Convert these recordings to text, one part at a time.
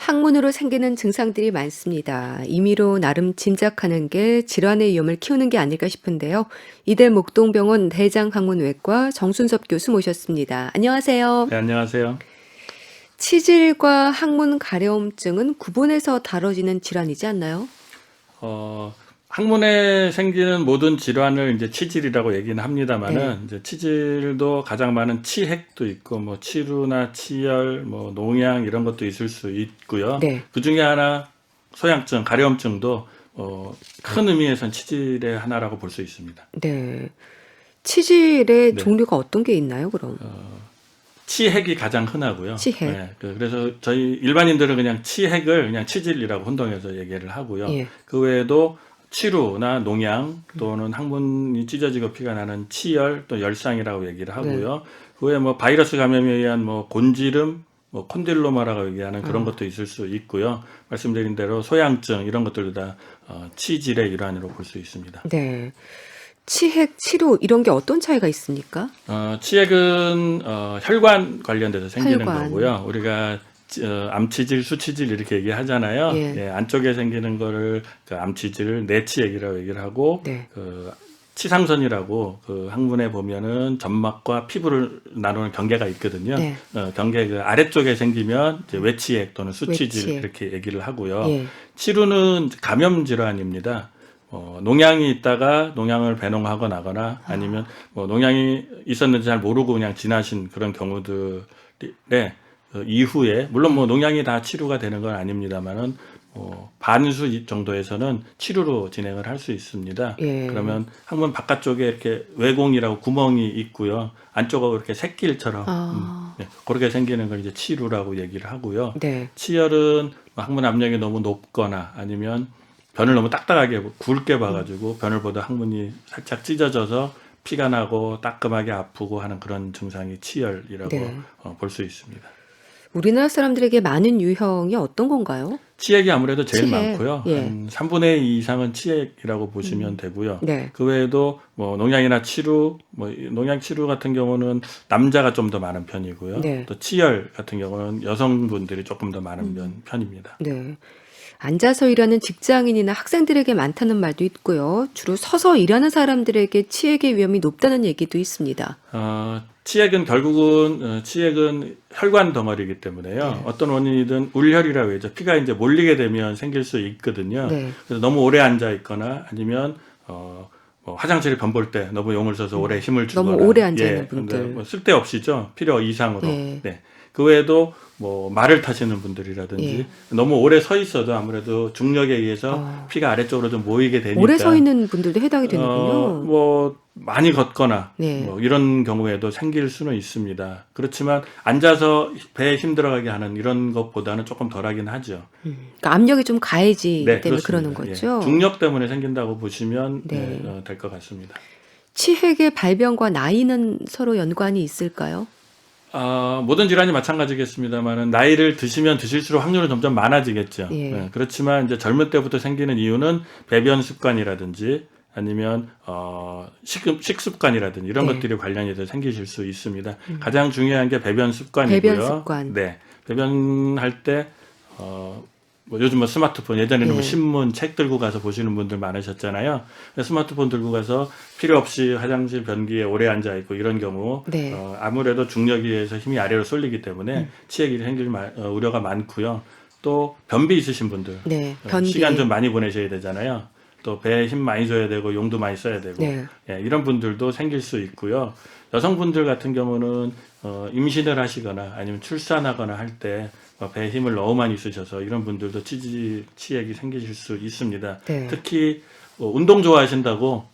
항문으로 생기는 증상들이 많습니다. 임의로 나름 짐작하는 게 질환의 위험을 키우는 게 아닐까 싶은데요. 이대 목동병원 대장학문외과 정순섭 교수 모셨습니다. 안녕하세요. 네, 안녕하세요. 치질과 항문 가려움증은 구분해서 다뤄지는 질환이지 않나요? 항문에 생기는 모든 질환을 이제 치질이라고 얘기는 네. 합니다만은, 이제 치질도 가장 많은 치핵도 있고, 뭐 치루나 치열, 뭐 농양 이런 것도 있을 수 있고요. 네. 그 중에 하나 소양증, 가려움증도 큰 의미에선 치질의 하나라고 볼 수 있습니다. 네. 치질의 네. 종류가 어떤 게 있나요, 그럼? 치핵이 가장 흔하고요. 치핵. 네, 그래서 저희 일반인들은 그냥 치핵을 그냥 치질이라고 혼동해서 얘기를 하고요. 예. 그 외에도 치루나 농양 또는 항문이 찢어지고 피가 나는 치열 또 열상이라고 얘기를 하고요. 그 외에 뭐 바이러스 감염에 의한 뭐 곤지름, 뭐 콘딜로마라고 얘기하는 그런 것도 있을 수 있고요. 말씀드린 대로 소양증 이런 것들도 다 치질의 일환으로 볼 수 있습니다. 네. 치핵, 치료 이런 게 어떤 차이가 있습니까? 치핵은 혈관 관련돼서 생기는 혈관. 거고요. 우리가 암치질, 수치질 이렇게 얘기하잖아요. 예. 예, 안쪽에 생기는 거를 그 암치질, 내치액이라고 얘기를 하고, 네. 그 치상선이라고 그 항문에 보면은 점막과 피부를 나누는 경계가 있거든요. 네. 경계 그 아래쪽에 생기면 이제 외치액 또는 수치질 외치액. 이렇게 얘기를 하고요. 예. 치루는 감염 질환입니다. 농양이 있다가 농양을 배농하고 나거나 아니면 뭐 농양이 있었는지 잘 모르고 그냥 지나신 그런 경우들의 이후에 물론 뭐 농양이 다 치료가 되는 건 아닙니다만은 반수 정도에서는 치료로 진행을 할 수 있습니다. 예. 그러면 항문 바깥쪽에 이렇게 외공이라고 구멍이 있고요. 안쪽으로 이렇게 새끼일처럼 그렇게 생기는 걸 이제 치루라고 얘기를 하고요. 네. 치열은 항문 압력이 너무 높거나 아니면 변을 너무 딱딱하게 굵게 봐가지고 변을 보다 항문이 살짝 찢어져서 피가 나고 따끔하게 아프고 하는 그런 증상이 치열이라고 네. 볼 수 있습니다. 우리나라 사람들에게 많은 유형이 어떤 건가요? 치액이 아무래도 제일 치핵. 많고요. 예. 한 3분의 2 이상은 치액이라고 보시면 되고요. 네. 그 외에도 뭐 농양이나 치루, 뭐 농양 치루 같은 경우는 남자가 좀 더 많은 편이고요. 네. 또 치열 같은 경우는 여성분들이 조금 더 많은 편입니다. 네. 앉아서 일하는 직장인이나 학생들에게 많다는 말도 있고요. 주로 서서 일하는 사람들에게 치핵의 위험이 높다는 얘기도 있습니다. 치액은 결국은 치액은 혈관 덩어리이기 때문에요. 네. 어떤 원인이든 울혈이라고 해서 피가 이제 몰리게 되면 생길 수 있거든요. 네. 그래서 너무 오래 앉아 있거나 아니면 뭐 화장실에 변 볼 때 너무 용을 써서 오래 힘을 주거나 너무 오래 앉아 있는 근데 분들. 뭐 쓸데없이죠. 필요 이상으로. 네. 네. 그 외에도 뭐 말을 타시는 분들이라든지 너무 오래 서 있어도 아무래도 중력에 의해서 피가 아래쪽으로 좀 모이게 되니까 오래 서 있는 분들도 해당이 되는군요. 뭐 많이 걷거나 네. 뭐 이런 경우에도 생길 수는 있습니다. 그렇지만 앉아서 배에 힘 들어가게 하는 이런 것보다는 조금 덜하긴 하죠. 그러니까 압력이 좀 가해지기 때문에 그렇습니다. 그러는 거죠. 예. 중력 때문에 생긴다고 보시면 네. 될 것 같습니다. 치핵의 발병과 나이는 서로 연관이 있을까요? 모든 질환이 마찬가지겠습니다만은 나이를 드시면 드실수록 확률은 점점 많아지겠죠. 예. 그렇지만 이제 젊을 때부터 생기는 이유는 배변 습관이라든지 아니면 식습관이라든지 이런 네. 것들이 관련이 돼서 생기실 수 있습니다. 가장 중요한 게 배변 습관이고요. 배변 습관. 네, 배변할 때 뭐 요즘 뭐 스마트폰 예전에는 뭐 신문 책 들고 가서 보시는 분들 많으셨잖아요. 스마트폰 들고 가서 필요 없이 화장실 변기에 오래 앉아 있고 이런 경우 네. 아무래도 중력에 의해서 힘이 아래로 쏠리기 때문에 치액이 생길 우려가 많고요. 또 변비 있으신 분들 네. 변비. 시간 좀 많이 보내셔야 되잖아요. 또 배에 힘 많이 줘야 되고 용도 많이 써야 되고 네. 이런 분들도 생길 수 있고요. 여성분들 같은 경우는 임신을 하시거나 아니면 출산하거나 할 때 배에 힘을 너무 많이 쓰셔서 이런 분들도 치액이 생기실 수 있습니다. 네. 특히 운동 좋아하신다고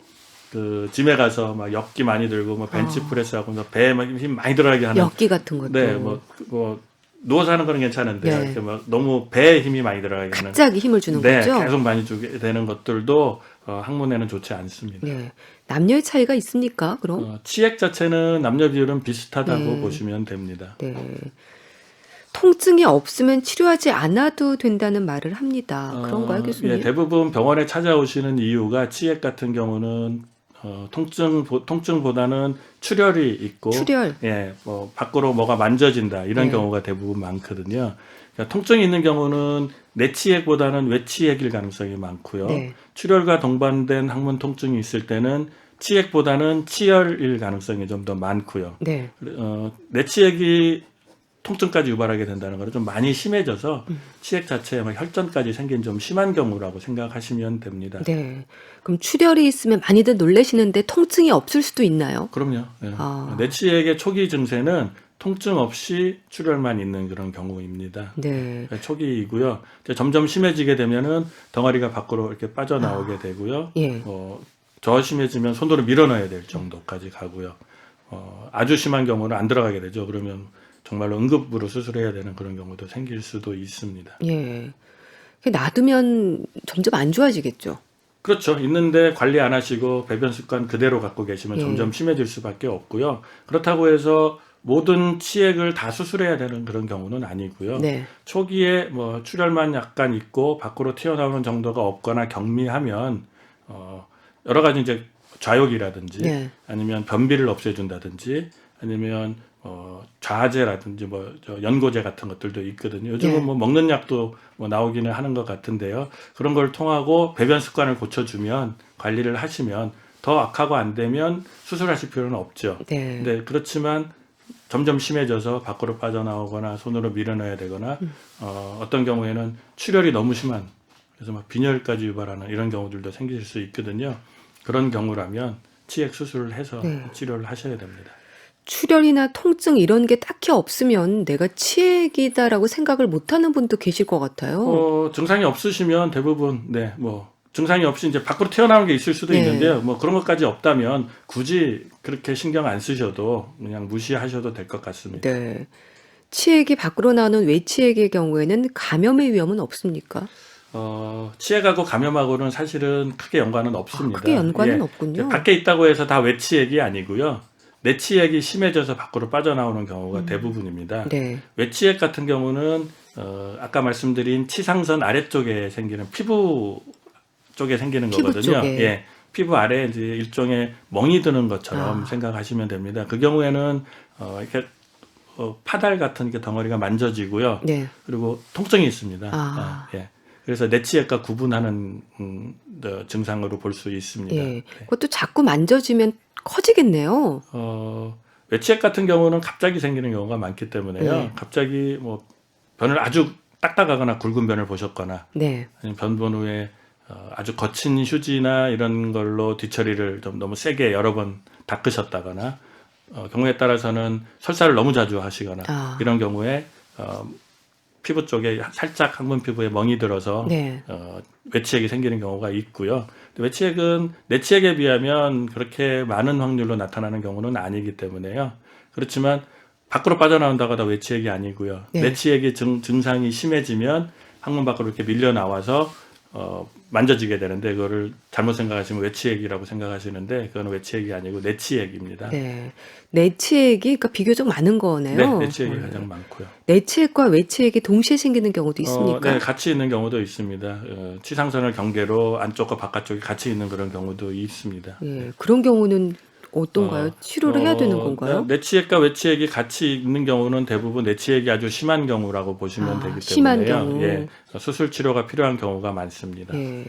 그 짐에 가서 막 역기 많이 들고 뭐 벤치프레스 하고 배에 막 힘 많이 들어가게 하는 역기 같은 것도. 네, 뭐 누워서 하는 거는 괜찮은데 네. 이렇게 막 너무 배에 힘이 많이 들어가게 하는 갑자기 힘을 주는 거죠? 계속 많이 주게 되는 것들도 항문에는 좋지 않습니다. 네. 남녀의 차이가 있습니까? 그럼? 치액 자체는 남녀 비율은 비슷하다고 보시면 됩니다. 네. 통증이 없으면 치료하지 않아도 된다는 말을 합니다. 그런가요, 교수님? 예, 대부분 병원에 찾아오시는 이유가 치액 같은 경우는 통증보다는 출혈이 있고, 출혈. 예, 뭐 밖으로 뭐가 만져진다 이런 네. 경우가 대부분 많거든요. 그러니까 통증이 있는 경우는 내치액보다는 외치액일 가능성이 많고요. 네. 출혈과 동반된 항문 통증이 있을 때는 치액보다는 치열일 가능성이 좀 더 많고요. 네. 내치액이 통증까지 유발하게 된다는 것은 좀 많이 심해져서 치액 자체에 막 혈전까지 생긴 좀 심한 경우라고 생각하시면 됩니다. 네. 그럼 출혈이 있으면 많이들 놀라시는데 통증이 없을 수도 있나요? 그럼요. 예. 아. 내치액의 초기 증세는 통증 없이 출혈만 있는 그런 경우입니다. 네. 초기이고요. 이제 점점 심해지게 되면은 덩어리가 밖으로 이렇게 빠져나오게 되고요. 예. 더 심해지면 손으로 밀어넣어야 될 정도까지 가고요. 아주 심한 경우는 안 들어가게 되죠. 그러면 정말로 응급으로 수술해야 되는 그런 경우도 생길 수도 있습니다. 예. 놔두면 점점 안 좋아지겠죠. 그렇죠. 있는데 관리 안 하시고 배변 습관 그대로 갖고 계시면 예. 점점 심해질 수밖에 없고요. 그렇다고 해서 모든 치액을 다 수술해야 되는 그런 경우는 아니고요. 네. 초기에 뭐 출혈만 약간 있고 밖으로 튀어나오는 정도가 없거나 경미하면 여러 가지 이제 좌욕이라든지 네. 아니면 변비를 없애준다든지 아니면 좌제라든지 연고제 같은 것들도 있거든요. 요즘은 네. 뭐 먹는 약도 뭐 나오기는 하는 것 같은데요. 그런 걸 통하고 배변 습관을 고쳐주면 관리를 하시면 더 악하고 안 되면 수술하실 필요는 없죠. 네. 근데 그렇지만 점점 심해져서 밖으로 빠져나오거나 손으로 밀어넣어야 되거나 어떤 경우에는 출혈이 너무 심한 그래서 막 빈혈까지 유발하는 이런 경우들도 생길 수 있거든요. 그런 경우라면 치액 수술을 해서 네. 치료를 하셔야 됩니다. 출혈이나 통증 이런 게 딱히 없으면 내가 치액이다라고 생각을 못하는 분도 계실 것 같아요. 증상이 없으시면 대부분 증상이 없이 이제 밖으로 튀어나오는 게 있을 수도 네. 있는데요. 뭐 그런 것까지 없다면 굳이 그렇게 신경 안 쓰셔도 그냥 무시하셔도 될 것 같습니다. 네. 치액이 밖으로 나오는 외치액의 경우에는 감염의 위험은 없습니까? 치액하고 감염하고는 사실은 크게 연관은 없습니다. 크게 연관은 예. 없군요. 밖에 있다고 해서 다 외치액이 아니고요. 내치액이 심해져서 밖으로 빠져나오는 경우가 대부분입니다. 네. 외치액 같은 경우는 아까 말씀드린 치상선 아래쪽에 생기는 피부 쪽에 생기는 피부 거거든요. 쪽에. 예. 피부 아래에 이제 일종의 멍이 드는 것처럼 생각하시면 됩니다. 그 경우에는 이렇게 파달 같은 게 덩어리가 만져지고요. 네. 그리고 통증이 있습니다. 아. 예. 그래서 내치액과 구분하는 증상으로 볼 수 있습니다. 예. 네. 그것도 자꾸 만져지면 커지겠네요. 외치액 같은 경우는 갑자기 생기는 경우가 많기 때문에요. 네. 갑자기 뭐 변을 아주 딱딱하거나 굵은 변을 보셨거나 네. 아니면 변본 후에 아주 거친 휴지나 이런 걸로 뒤처리를 좀 너무 세게 여러 번 닦으셨다거나 경우에 따라서는 설사를 너무 자주 하시거나 이런 경우에 피부 쪽에 살짝 항문 피부에 멍이 들어서 네. 외치액이 생기는 경우가 있고요. 외치액은 내치액에 비하면 그렇게 많은 확률로 나타나는 경우는 아니기 때문에요. 그렇지만 밖으로 빠져나온다고 다 외치액이 아니고요. 네. 내치액의 증상이 심해지면 항문 밖으로 이렇게 밀려 나와서 만져지게 되는데 그거를 잘못 생각하시면 외치액이라고 생각하시는데 그건 외치액이 아니고 내치액입니다. 네. 내치액이 그러니까 비교적 많은 거네요. 네, 내치액이 가장 많고요. 내치액과 외치액이 동시에 생기는 경우도 있습니까? 네, 같이 있는 경우도 있습니다. 치상선을 경계로 안쪽과 바깥쪽이 같이 있는 그런 경우도 있습니다. 예. 그런 경우는 어떤가요? 치료를 해야 되는 건가요? 내치액과 외치액이 같이 있는 경우는 대부분 내치액이 아주 심한 경우라고 보시면 되기 때문에요. 심한 경우. 예, 수술 치료가 필요한 경우가 많습니다. 예.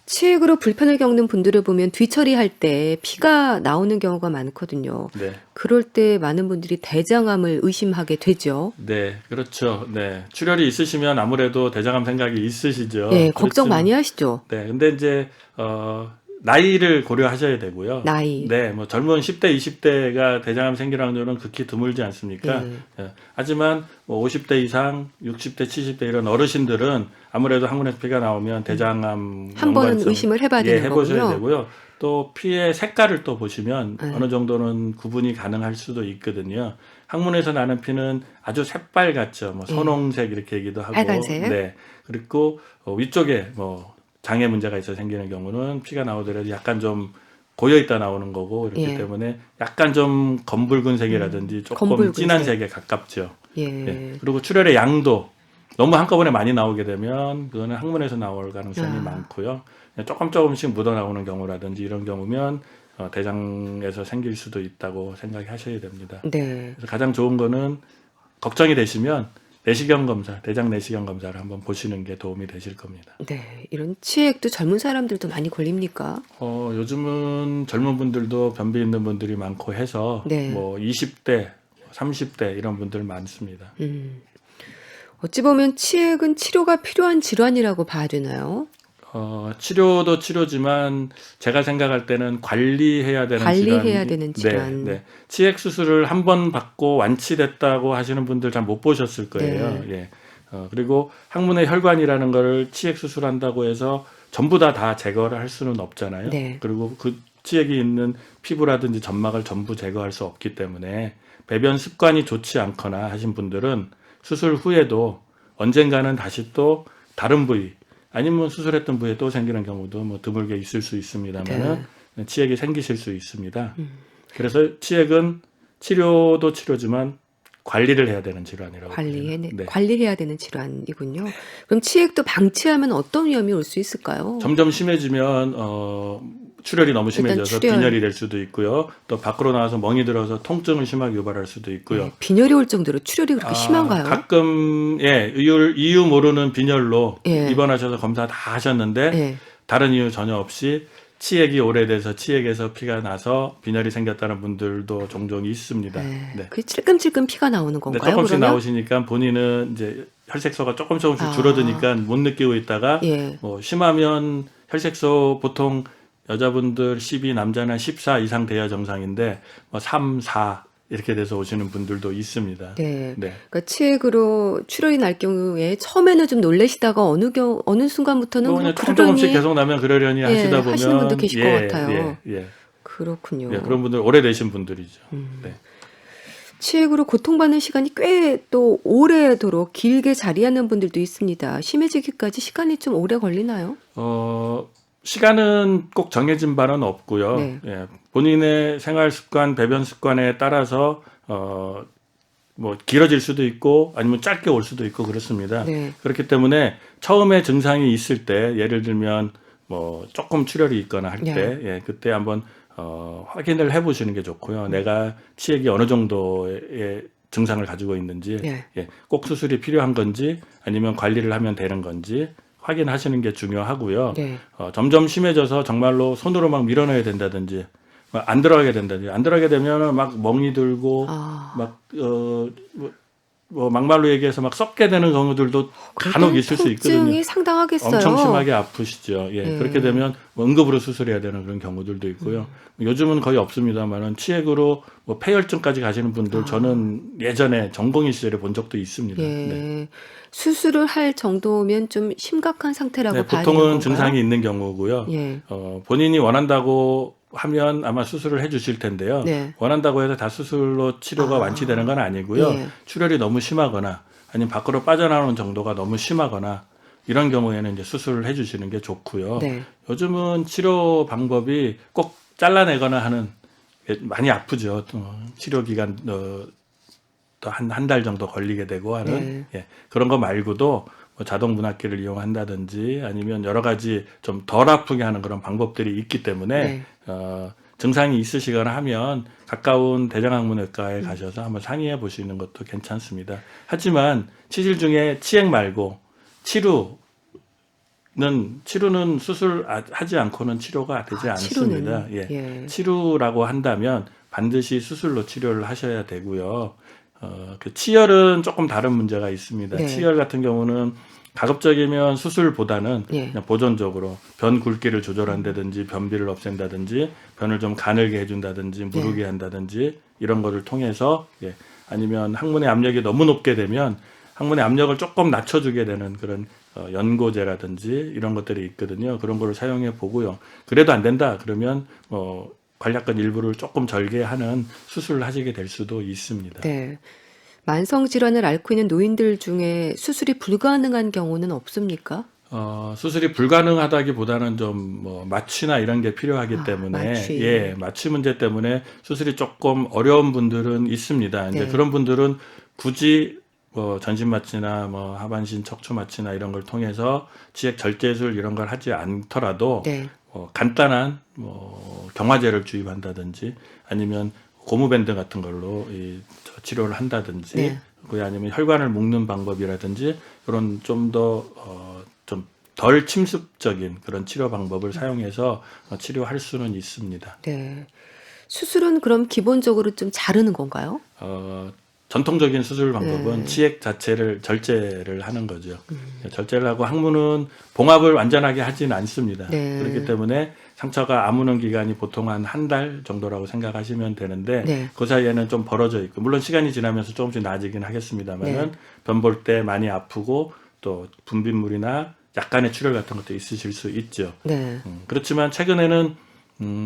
치액으로 불편을 겪는 분들을 보면 뒤처리할 때 피가 나오는 경우가 많거든요. 네. 그럴 때 많은 분들이 대장암을 의심하게 되죠. 네, 그렇죠. 네. 출혈이 있으시면 아무래도 대장암 생각이 있으시죠. 예, 걱정 그렇지만- 많이 하시죠. 네, 근데 이제 나이를 고려하셔야 되고요. 나이. 네, 뭐 젊은 10대, 20대가 대장암 생길 확률은 극히 드물지 않습니까? 예. 하지만 뭐 50대 이상, 60대, 70대 이런 어르신들은 아무래도 항문에서 피가 나오면 대장암 한 번은 연관성, 의심을 해봐야 되는 해보셔야 거군요. 되고요. 또 피의 색깔을 또 보시면 네. 어느 정도는 구분이 가능할 수도 있거든요. 항문에서 나는 피는 아주 새빨갛죠. 뭐 선홍색 이렇게 얘기도 하고, 빨간색? 네. 그리고 위쪽에 뭐 장애 문제가 있어 생기는 경우는 피가 나오더라도 약간 좀 고여 있다 나오는 거고 이렇기 예. 때문에 약간 좀 검붉은 색이라든지 조금 검붉은 진한 색. 색에 가깝죠. 예. 예. 그리고 출혈의 양도 너무 한꺼번에 많이 나오게 되면 그거는 항문에서 나올 가능성이 많고요. 그냥 조금씩 묻어 나오는 경우라든지 이런 경우면 대장에서 생길 수도 있다고 생각하셔야 됩니다. 네. 그래서 가장 좋은 거는 걱정이 되시면 내시경 검사, 대장 내시경 검사를 한번 보시는 게 도움이 되실 겁니다. 네, 이런 치액도 젊은 사람들도 많이 걸립니까? 요즘은 젊은 분들도 변비 있는 분들이 많고 해서 네. 뭐 20대, 30대 이런 분들 많습니다. 어찌 보면 치액은 치료가 필요한 질환이라고 봐야 되나요? 치료도 치료지만 제가 생각할 때는 관리해야 되는 관리해야 질환이 되는 네, 질환. 네. 치액 수술을 한 번 받고 완치됐다고 하시는 분들 잘 못 보셨을 거예요. 네. 예. 그리고 항문의 혈관이라는 거를 치액 수술한다고 해서 전부 다 제거를 할 수는 없잖아요. 네. 그리고 그 치액이 있는 피부라든지 점막을 전부 제거할 수 없기 때문에 배변 습관이 좋지 않거나 하신 분들은 수술 후에도 언젠가는 다시 또 다른 부위 아니면 수술했던 부위에 또 생기는 경우도 뭐 드물게 있을 수 있습니다만은 치액이 생기실 수 있습니다. 그래서 치액은 치료도 치료지만 관리를 해야 되는 질환이라고 봅니다. 네. 관리해야 되는 질환이군요. 그럼 치액도 방치하면 어떤 위험이 올 수 있을까요? 점점 심해지면 출혈이 너무 일단 심해져서 출혈. 빈혈이 될 수도 있고요. 또 밖으로 나와서 멍이 들어서 통증을 심하게 유발할 수도 있고요. 네, 빈혈이 올 정도로 출혈이 그렇게 심한가요? 가끔 이유 모르는 빈혈로 예. 입원하셔서 검사 다 하셨는데 예. 다른 이유 전혀 없이 치액이 오래돼서 치액에서 피가 나서 빈혈이 생겼다는 분들도 종종 있습니다. 네. 네. 그 찔끔찔끔 피가 나오는 근데 건가요? 조금씩 그러면? 나오시니까 본인은 이제 혈색소가 조금씩 아. 줄어드니까 못 느끼고 있다가 예. 뭐 심하면 혈색소 보통 여자분들 12, 남자는 14 이상 돼야 정상인데 뭐 3, 4 이렇게 돼서 오시는 분들도 있습니다. 네. 네. 그러니까 치액으로 출혈이 날 경우에 처음에는 좀 놀라시다가 어느 순간부터는 그냥 그냥 조금씩 계속 나면 그러려니 하시다 보면 하시는 분도 계실 것 같아요. 예. 그렇군요. 예, 그런 분들 오래되신 분들이죠. 네. 치액으로 고통받는 시간이 꽤 또 오래도록 길게 자리하는 분들도 있습니다. 심해지기까지 시간이 좀 오래 걸리나요? 시간은 꼭 정해진 바는 없고요. 네. 예, 본인의 생활 습관, 배변 습관에 따라서 뭐 길어질 수도 있고 아니면 짧게 올 수도 있고 그렇습니다. 네. 그렇기 때문에 처음에 증상이 있을 때 예를 들면 뭐 조금 출혈이 있거나 할 때 예, 그때 한번 확인을 해보시는 게 좋고요. 내가 치액이 어느 정도의 증상을 가지고 있는지 예, 꼭 수술이 필요한 건지 아니면 관리를 하면 되는 건지 확인하시는 게 중요하고요. 점점 심해져서 정말로 손으로 막 밀어넣어야 된다든지 안 들어가게 된다든지 안 들어가게 되면 막 멍이 들고 막 뭐 막말로 얘기해서 막 썩게 되는 경우들도 간혹 있을 수 있거든요. 통증이 상당하겠어요. 엄청 심하게 아프시죠. 예, 그렇게 되면 뭐 응급으로 수술해야 되는 그런 경우들도 있고요. 요즘은 거의 없습니다만은 치액으로 뭐 폐혈증까지 가시는 분들 저는 예전에 전공의 시절에 본 적도 있습니다. 예. 네. 수술을 할 정도면 좀 심각한 상태라고 네, 봐야 되는 보통은 건가요? 증상이 있는 경우고요. 예. 본인이 원한다고 하면 아마 수술을 해주실 텐데요. 네. 원한다고 해서 다 수술로 치료가 완치되는 건 아니고요. 출혈이 너무 심하거나 아니면 밖으로 빠져나오는 정도가 너무 심하거나 이런 경우에는 이제 수술을 해주시는 게 좋고요. 요즘은 치료 방법이 꼭 잘라내거나 하는 많이 아프죠. 치료 기간 또 한 달 정도 걸리게 되고 하는 예, 그런 거 말고도 뭐 자동 분할기를 이용한다든지 아니면 여러 가지 좀 덜 아프게 하는 그런 방법들이 있기 때문에 증상이 있으시거나 하면 가까운 대장학문외과에 가셔서 한번 상의해 보시는 것도 괜찮습니다. 하지만 치질 중에 치액 말고 치료는 수술하지 않고는 치료가 되지 않습니다. 예. 치료라고 한다면 반드시 수술로 치료를 하셔야 되고요. 그 치열은 조금 다른 문제가 있습니다. 치열 같은 경우는 가급적이면 수술보다는 그냥 보존적으로 변 굵기를 조절한다든지 변비를 없앤다든지 변을 좀 가늘게 해준다든지 무르게 한다든지 이런 거를 통해서 아니면 항문의 압력이 너무 높게 되면 항문의 압력을 조금 낮춰주게 되는 그런 연고제라든지 이런 것들이 있거든요. 그런 거를 사용해 보고요. 그래도 안 된다 그러면 관략근 일부를 조금 절개하는 수술을 하시게 될 수도 있습니다. 네. 만성 질환을 앓고 있는 노인들 중에 수술이 불가능한 경우는 없습니까? 수술이 불가능하다기보다는 좀 뭐 마취나 이런 게 필요하기 때문에 마취 문제 때문에 수술이 조금 어려운 분들은 있습니다. 이제 그런 분들은 굳이 뭐 전신 마취나 뭐 하반신 척추 마취나 이런 걸 통해서 치액 절제술 이런 걸 하지 않더라도 간단한 뭐 경화제를 주입한다든지 아니면 고무밴드 같은 걸로 치료를 한다든지 그게 아니면 혈관을 묶는 방법이라든지 그런 좀 더 좀 덜 침습적인 그런 치료 방법을 사용해서 치료할 수는 있습니다. 네. 수술은 그럼 기본적으로 좀 자르는 건가요? 전통적인 수술 방법은 네. 치액 자체를 절제를 하는 거죠. 절제를 하고 항문은 봉합을 완전하게 하지는 않습니다. 네. 그렇기 때문에 상처가 아무는 기간이 보통 한 달 정도라고 생각하시면 되는데 네. 그 사이에는 좀 벌어져 있고 물론 시간이 지나면서 조금씩 나아지긴 하겠습니다만은 네. 변 볼 때 많이 아프고 또 분비물이나 약간의 출혈 같은 것도 있으실 수 있죠. 네. 그렇지만 최근에는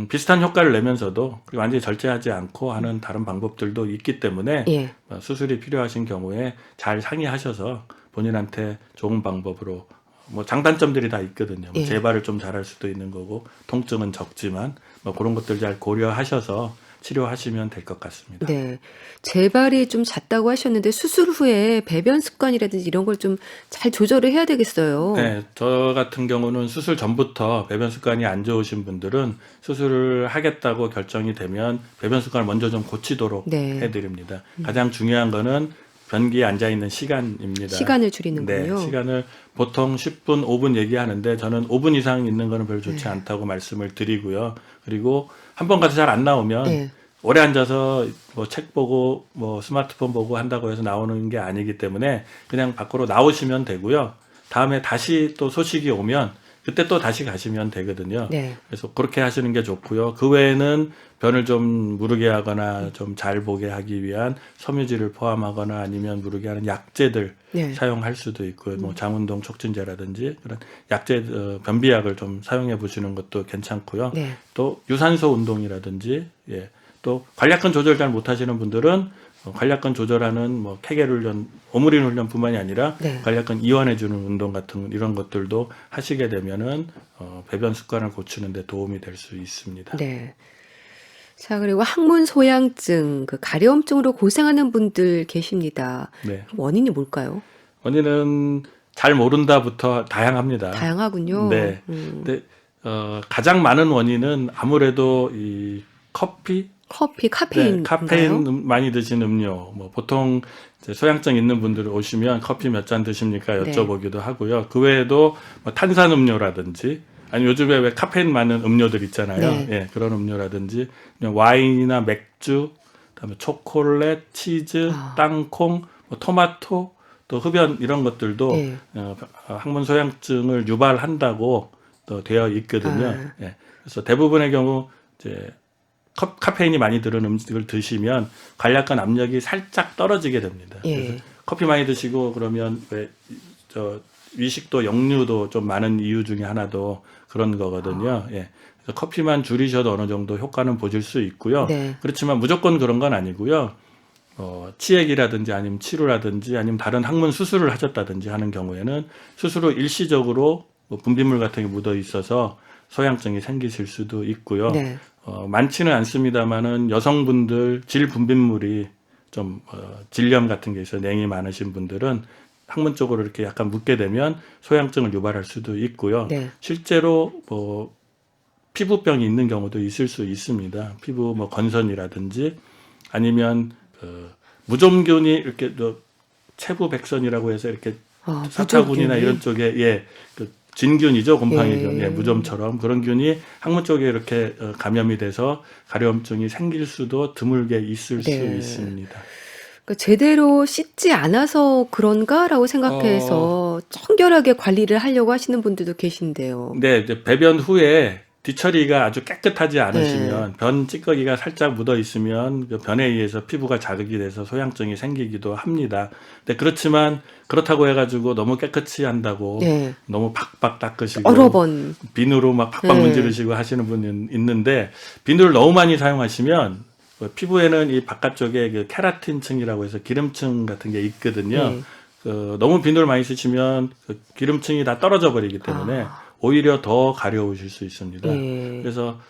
비슷한 효과를 내면서도 완전히 절제하지 않고 하는 다른 방법들도 있기 때문에 예. 수술이 필요하신 경우에 잘 상의하셔서 본인한테 좋은 방법으로 뭐 장단점들이 다 있거든요. 뭐 예. 재발을 좀 잘할 수도 있는 거고 통증은 적지만 뭐 그런 것들 잘 고려하셔서 치료하시면 될 것 같습니다. 네. 재발이 좀 잦다고 하셨는데 수술 후에 배변 습관이라든지 이런 걸 좀 잘 조절을 해야 되겠어요. 네, 저 같은 경우는 수술 전부터 배변 습관이 안 좋으신 분들은 수술을 하겠다고 결정이 되면 배변 습관을 먼저 좀 고치도록 네. 해드립니다. 가장 중요한 거는 변기에 앉아 있는 시간입니다. 시간을 줄이는군요. 네, 시간을 보통 10분, 5분 얘기하는데 저는 5분 이상 있는 거는 별로 좋지 네. 않다고 말씀을 드리고요. 그리고 한 번 가서 잘 안 나오면 네. 오래 앉아서 뭐 책 보고 뭐 스마트폰 보고 한다고 해서 나오는 게 아니기 때문에 그냥 밖으로 나오시면 되고요. 다음에 다시 또 소식이 오면 그때 또 다시 가시면 되거든요. 네. 그래서 그렇게 하시는 게 좋고요. 그 외에는 변을 좀 무르게 하거나 좀 잘 보게 하기 위한 섬유질을 포함하거나 아니면 무르게 하는 약제들 네. 사용할 수도 있고요. 뭐 장운동 촉진제라든지 그런 약제 변비약을 좀 사용해 보시는 것도 괜찮고요. 네. 또 유산소 운동이라든지 예. 또 관략근 조절 잘 못하시는 분들은 관략근 조절하는 뭐 케겔 훈련, 오므린 훈련뿐만이 아니라 네. 관략근 이완해주는 운동 같은 이런 것들도 하시게 되면은 배변 습관을 고치는 데 도움이 될 수 있습니다. 네. 자, 그리고 항문 소양증, 그 가려움증으로 고생하는 분들 계십니다. 네. 원인이 뭘까요? 원인은 잘 모른다부터 다양합니다. 다양하군요. 네. 근데 가장 많은 원인은 아무래도 이 커피, 커피, 네, 카페인인가요? 카페인 많이 드신 음료, 뭐 보통 이제 소양증 있는 분들 오시면 커피 몇 잔 드십니까 네. 여쭤보기도 하고요. 그 외에도 뭐 탄산 음료라든지 아니 요즘에 왜 카페인 많은 음료들 있잖아요. 네. 예, 그런 음료라든지 그냥 와인이나 맥주, 그다음에 초콜릿, 치즈, 땅콩, 뭐 토마토, 또 흡연 이런 것들도 네. 항문 소양증을 유발한다고 또 되어 있거든요. 아. 예, 그래서 대부분의 경우 이제 카페인이 많이 들은 음식을 드시면 관략근 압력이 살짝 떨어지게 됩니다. 예. 그래서 커피 많이 드시고 그러면 왜 위식도 역류도 좀 많은 이유 중에 하나도 그런 거거든요. 예. 그래서 커피만 줄이셔도 어느 정도 효과는 보실 수 있고요. 네. 그렇지만 무조건 그런 건 아니고요. 치액이라든지 아니면 치료라든지 아니면 다른 항문 수술을 하셨다든지 하는 경우에는 수술 후 일시적으로 뭐 분비물 같은 게 묻어 있어서 소양증이 생기실 수도 있고요. 네. 많지는 않습니다만은 여성분들 질 분비물이 좀 질염 같은 게 있어요. 냉이 많으신 분들은 항문 쪽으로 이렇게 약간 묻게 되면 소양증을 유발할 수도 있고요. 네. 실제로 뭐 피부병이 있는 경우도 있을 수 있습니다. 피부 뭐 건선이라든지 아니면 무좀균이 이렇게 체부백선이라고 해서 이렇게 사타구니나 무좀균이. 이런 쪽에 예, 그 진균이죠. 곰팡이균. 예. 예, 무좀처럼 그런 균이 항문 쪽에 이렇게 감염이 돼서 가려움증이 생길 수도 드물게 있을 수 네. 있습니다. 그러니까 제대로 씻지 않아서 그런가라고 생각해서 청결하게 관리를 하려고 하시는 분들도 계신데요. 네, 이제 배변 후에 뒤처리가 아주 깨끗하지 않으시면 변 찌꺼기가 살짝 묻어 있으면 그 변에 의해서 피부가 자극이 돼서 소양증이 생기기도 합니다. 근데 그렇지만 그렇다고 해가지고 너무 깨끗이 한다고 네. 너무 팍팍 닦으시고 여러 번. 비누로 막 팍팍 네. 문지르시고 하시는 분이 있는데 비누를 너무 많이 사용하시면 피부에는 이 바깥쪽에 그 케라틴층이라고 해서 기름층 같은 게 있거든요. 네. 너무 비누를 많이 쓰시면 그 기름층이 다 떨어져 버리기 때문에 오히려 더 가려우실 수 있습니다. 예. 그래서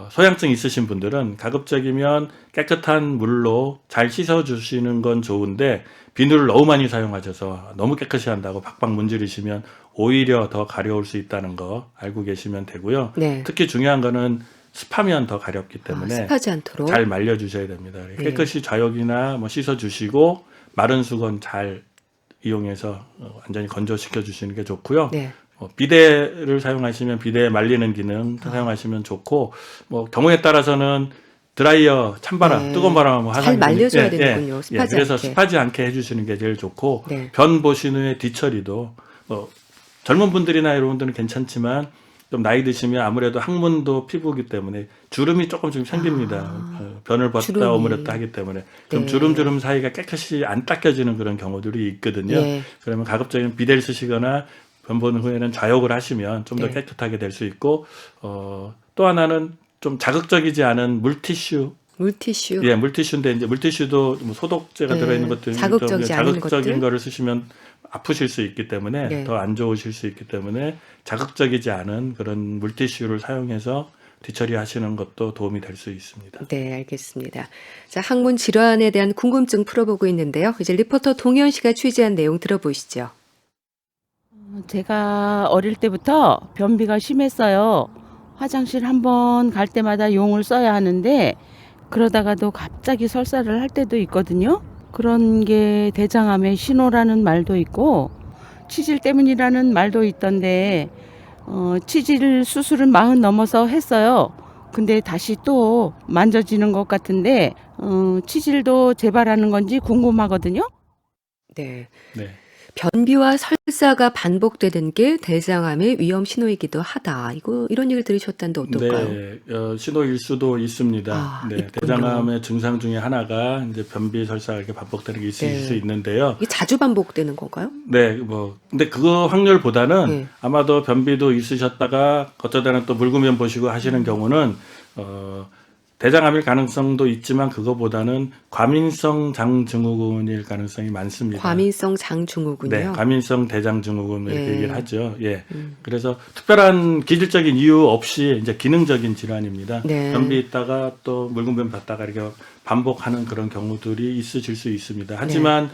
소양증 있으신 분들은 가급적이면 깨끗한 물로 잘 씻어 주시는 건 좋은데 비누를 너무 많이 사용하셔서 너무 깨끗이 한다고 박박 문지르시면 오히려 더 가려울 수 있다는 거 알고 계시면 되고요. 네. 특히 중요한 거는 습하면 더 가렵기 때문에 습하지 않도록. 잘 말려 주셔야 됩니다. 예. 깨끗이 좌욕이나 뭐 씻어 주시고 마른 수건 잘 이용해서 완전히 건조시켜 주시는 게 좋고요. 네. 비데를 사용하시면 비데 말리는 기능 사용하시면 좋고, 뭐 경우에 따라서는 드라이어 찬바람, 네. 뜨거운 바람, 잘 말려줘야 되는군요. 예, 습하지 그래서 않게. 습하지 않게 해주시는 게 제일 좋고, 네. 변 보신 후에 뒤처리도 젊은 분들이나 이런 분들은 괜찮지만 좀 나이 드시면 아무래도 항문도 피부이기 때문에 주름이 조금 생깁니다. 변을 벗다 주름이. 오므렸다 하기 때문에 그럼 네. 주름 사이가 깨끗이 안 닦여지는 그런 경우들이 있거든요. 예. 그러면 가급적이면 비데를 쓰시거나 변 보는 후에는 좌욕을 하시면 좀 더 네. 깨끗하게 될 수 있고, 또 하나는 좀 자극적이지 않은 물티슈. 물티슈. 예, 물티슈인데 이제 물티슈도 뭐 소독제가 네, 들어있는 것들, 자극적이지 않은 자극적인 것들. 거를 쓰시면 아프실 수 있기 때문에 네. 더 안 좋으실 수 있기 때문에 자극적이지 않은 그런 물티슈를 사용해서 뒤처리하시는 것도 도움이 될 수 있습니다. 네, 알겠습니다. 자, 항문 질환에 대한 궁금증 풀어보고 있는데요. 이제 리포터 동현 씨가 취재한 내용 들어보시죠. 제가 어릴 때부터 변비가 심했어요. 화장실 한 번 갈 때마다 용을 써야 하는데 그러다가도 갑자기 설사를 할 때도 있거든요. 그런 게 대장암의 신호라는 말도 있고 치질 때문이라는 말도 있던데 치질 수술은 40 넘어서 했어요. 근데 다시 또 만져지는 것 같은데 치질도 재발하는 건지 궁금하거든요. 네. 네. 변비와 설사가 반복되는 게 대장암의 위험 신호이기도 하다. 이런 얘기를 들으셨다는데 어떨까요? 네, 신호일 수도 있습니다. 아, 네, 있군요. 대장암의 증상 중에 하나가 이제 변비 설사가 이렇게 반복되는 게 있으실 네. 수 있는데요. 이게 자주 반복되는 건가요? 네, 근데 그거 확률보다는 네. 아마도 변비도 있으셨다가 어쩌다는 또 물구면 보시고 하시는 경우는, 대장암일 가능성도 있지만 그거보다는 과민성 장증후군일 가능성이 많습니다. 과민성 장증후군요. 네, 과민성 대장증후군 이렇게 예. 얘기를 하죠. 예. 그래서 특별한 기질적인 이유 없이 이제 기능적인 질환입니다. 네. 변비 있다가 또 물구면 받다가 이렇게 반복하는 그런 경우들이 있으실 수 있습니다. 하지만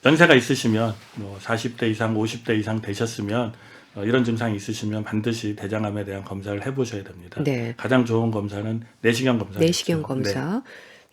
연세가 있으시면 뭐 40대 이상, 50대 이상 되셨으면 이런 증상이 있으시면 반드시 대장암에 대한 검사를 해보셔야 됩니다. 네. 가장 좋은 검사는 내시경 검사. 내시경 검사.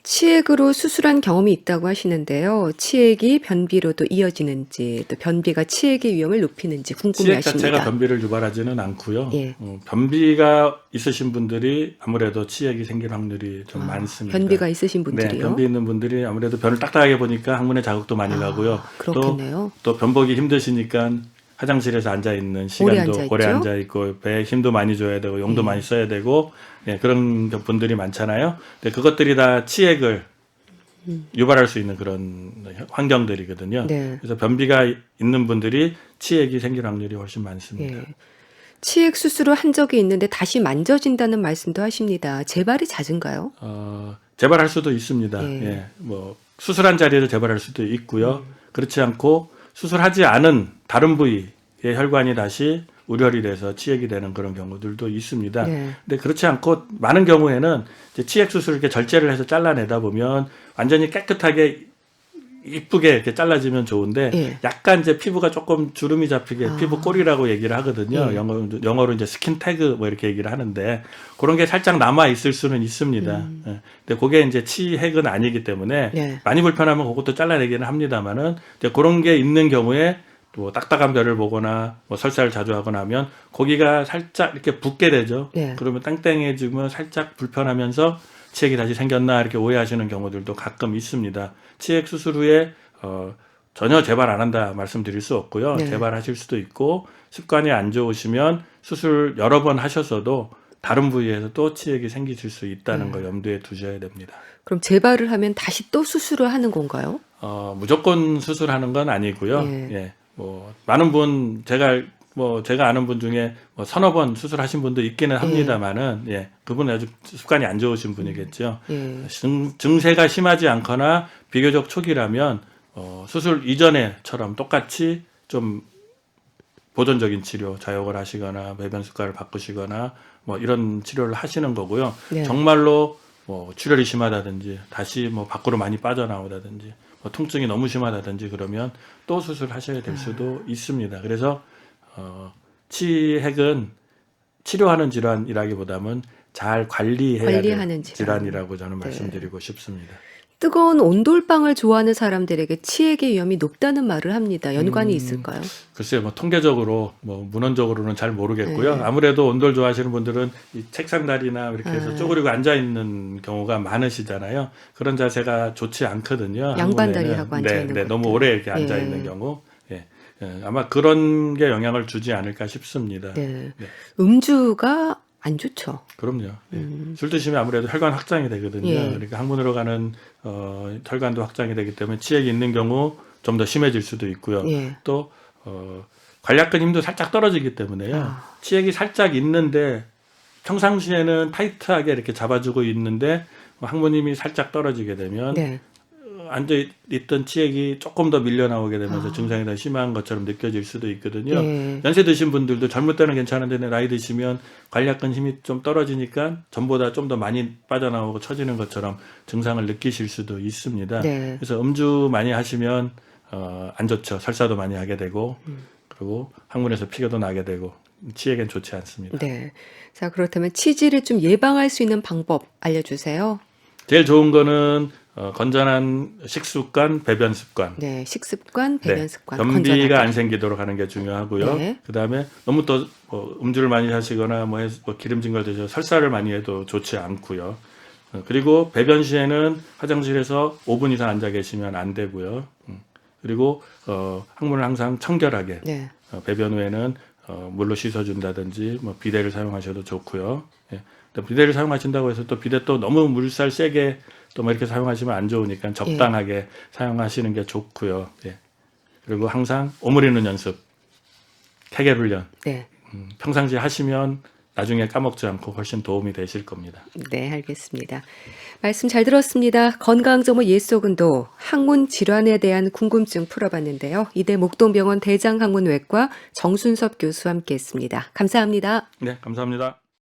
치액으로 수술한 경험이 있다고 하시는데요. 치액이 변비로도 이어지는지, 또 변비가 치액의 위험을 높이는지 치액 궁금해하십니다. 자체가 변비를 유발하지는 않고요. 예. 변비가 있으신 분들이 아무래도 치액이 생길 확률이 좀 많습니다. 변비가 있으신 네, 분들이요. 변비 있는 분들이 아무래도 변을 딱딱하게 보니까 항문에 자극도 많이 가고요. 그렇겠네요. 또 변 보기 힘드시니까 화장실에서 앉아 있는 오래 시간도 앉아 오래 있죠? 앉아 있고 배에 힘도 많이 줘야 되고 용도 많이 써야 되고, 예, 그런 분들이 많잖아요. 근데 그것들이 다 치액을 유발할 수 있는 그런 환경들이거든요. 네. 그래서 변비가 있는 분들이 치액이 생길 확률이 훨씬 많습니다. 예. 치액 수술을 한 적이 있는데 다시 만져진다는 말씀도 하십니다. 재발이 ઝ은가요? 재발할 수도 있습니다. 예. 예, 뭐 수술한 자리에서 재발할 수도 있고요. 그렇지 않고 수술하지 않은 다른 부위의 혈관이 다시 우려이 돼서 치액이 되는 그런 경우들도 있습니다. 네. 근데 그렇지 않고 많은 경우에는 이제 치액 수술을 이렇게 절제를 해서 잘라내다 보면 완전히 깨끗하게 이쁘게 이렇게 잘라지면 좋은데, 예. 약간 이제 피부가 조금 주름이 잡히게 피부 꼬리라고 얘기를 하거든요. 예. 영어로 이제 스킨 태그 뭐 이렇게 얘기를 하는데, 그런 게 살짝 남아 있을 수는 있습니다. 예. 근데 그게 이제 치핵은 아니기 때문에 네. 많이 불편하면 그것도 잘라내기는 합니다만은, 이제 그런 게 있는 경우에 또 딱딱한 별을 보거나 뭐 설사를 자주 하거나 하면 고기가 살짝 이렇게 붓게 되죠. 예. 그러면 땡땡해지면 살짝 불편하면서 치액이 다시 생겼나 이렇게 오해하시는 경우들도 가끔 있습니다. 치액 수술 후에 전혀 재발 안 한다 말씀드릴 수 없고요. 네. 재발하실 수도 있고, 습관이 안 좋으시면 수술 여러 번 하셔서도 다른 부위에서 또 치액이 생기실 수 있다는 거 염두에 두셔야 됩니다. 그럼 재발을 하면 다시 또 수술을 하는 건가요? 무조건 수술하는 건 아니고요. 예. 예, 뭐 많은 분 제가 아는 분 중에 뭐 서너 번 수술하신 분도 있기는 합니다만은, 예, 그분은 아주 습관이 안 좋으신 분이겠죠. 예. 증세가 심하지 않거나 비교적 초기라면 수술 이전에처럼 똑같이 좀 보존적인 치료, 자욕을 하시거나 배변 습관을 바꾸시거나 뭐 이런 치료를 하시는 거고요. 네. 정말로 뭐 출혈이 심하다든지 다시 뭐 밖으로 많이 빠져나오다든지 뭐 통증이 너무 심하다든지 그러면 또 수술하셔야 될 수도 있습니다. 그래서 치핵은 치료하는 질환이라기보다는 잘 관리해야 될 관리하는 질환. 질환이라고 저는 네. 말씀드리고 싶습니다. 뜨거운 온돌방을 좋아하는 사람들에게 치액의 위험이 높다는 말을 합니다. 연관이 있을까요? 글쎄요, 뭐 통계적으로 뭐 문헌적으로는 잘 모르겠고요. 네. 아무래도 온돌 좋아하시는 분들은 이 책상 다리나 이렇게 해서 아. 쪼그리고 앉아 있는 경우가 많으시잖아요. 그런 자세가 좋지 않거든요. 양반 한국에는. 다리하고 앉아 있는 네, 너무 것들. 오래 이렇게 앉아 예. 있는 경우. 예. 아마 그런 게 영향을 주지 않을까 싶습니다. 네. 네. 음주가 안 좋죠. 그럼요. 예. 술 드시면 아무래도 혈관 확장이 되거든요. 예. 그러니까 항문으로 가는 혈관도 확장이 되기 때문에 치액이 있는 경우 좀 더 심해질 수도 있고요. 예. 또 관략근 힘도 살짝 떨어지기 때문에요. 아. 치액이 살짝 있는데 평상시에는 타이트하게 이렇게 잡아주고 있는데 항문 힘이 살짝 떨어지게 되면 네. 앉아 있던 치액이 조금 더 밀려 나오게 되면서 아. 증상이 더 심한 것처럼 느껴질 수도 있거든요. 예. 연세 드신 분들도 젊을 때는 괜찮은데 나이 드시면 관략근 힘이 좀 떨어지니까 전보다 좀 더 많이 빠져나오고 처지는 것처럼 증상을 느끼실 수도 있습니다. 네. 그래서 음주 많이 하시면 안 좋죠. 설사도 많이 하게 되고 그리고 항문에서 피가도 나게 되고 치액엔 좋지 않습니다. 네. 자, 그렇다면 치질을 좀 예방할 수 있는 방법 알려주세요. 제일 좋은 거는 건전한 식습관, 배변 습관. 네. 식습관, 배변 습관. 변비가 건전하게. 안 생기도록 하는 게 중요하고요. 네. 그다음에 너무 또 음주를 많이 하시거나 뭐 기름진 걸 드셔서 설사를 많이 해도 좋지 않고요. 그리고 배변 시에는 화장실에서 5분 이상 앉아 계시면 안 되고요. 그리고 항문을 항상 청결하게 네. 배변 후에는 물로 씻어준다든지 뭐 비데를 사용하셔도 좋고요. 예. 또 비데를 사용하신다고 해서 또 비데 또 너무 물살 세게 또 뭐 이렇게 사용하시면 안 좋으니까 적당하게 사용하시는 게 좋고요. 예. 그리고 항상 오므리는 연습, 케겔 훈련 네. 평상시에 하시면 나중에 까먹지 않고 훨씬 도움이 되실 겁니다. 네, 알겠습니다. 말씀 잘 들었습니다. 건강정보 옛소근도 항문 질환에 대한 궁금증 풀어봤는데요. 이대 목동병원 대장항문외과 정순섭 교수와 함께했습니다. 감사합니다. 네, 감사합니다.